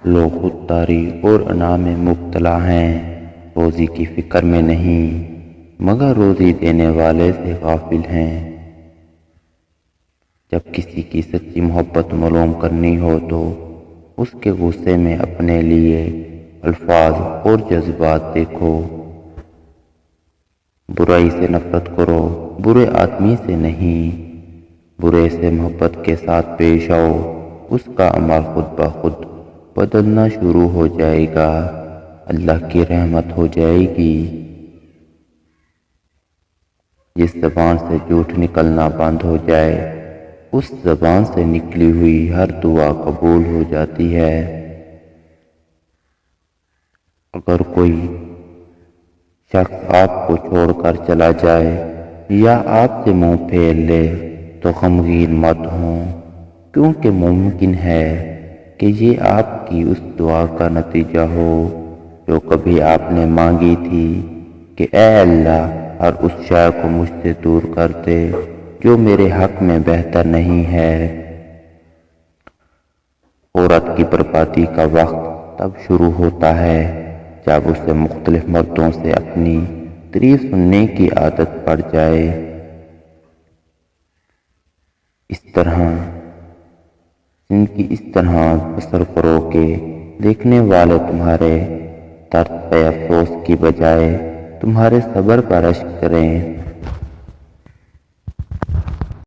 لوگ خودداری اور انا میں مبتلا ہیں، روزی کی فکر میں نہیں مگر روزی دینے والے سے غافل ہیں۔ جب کسی کی سچی محبت معلوم کرنی ہو تو اس کے غصے میں اپنے لیے الفاظ اور جذبات دیکھو۔ برائی سے نفرت کرو، برے آدمی سے نہیں، برے سے محبت کے ساتھ پیش آؤ، اس کا عمل خود بخود بدلنا شروع ہو جائے گا، اللہ کی رحمت ہو جائے گی۔ جس زبان سے جھوٹ نکلنا بند ہو جائے اس زبان سے نکلی ہوئی ہر دعا قبول ہو جاتی ہے۔ اگر کوئی شخص آپ کو چھوڑ کر چلا جائے یا آپ سے منہ پھیر لے تو غمگین مت ہوں، کیونکہ ممکن ہے کہ یہ آپ کی اس دعا کا نتیجہ ہو جو کبھی آپ نے مانگی تھی کہ اے اللہ ہر اس شے کو مجھ سے دور کر دے جو میرے حق میں بہتر نہیں ہے۔ عورت کی بربادی کا وقت تب شروع ہوتا ہے جب اسے مختلف مردوں سے اپنی تعریف سننے کی عادت پڑ جائے۔ زندگی اس طرح بسر کرو کہ دیکھنے والے تمہارے درد پہ افسوس کی بجائے تمہارے صبر پر اشک کریں۔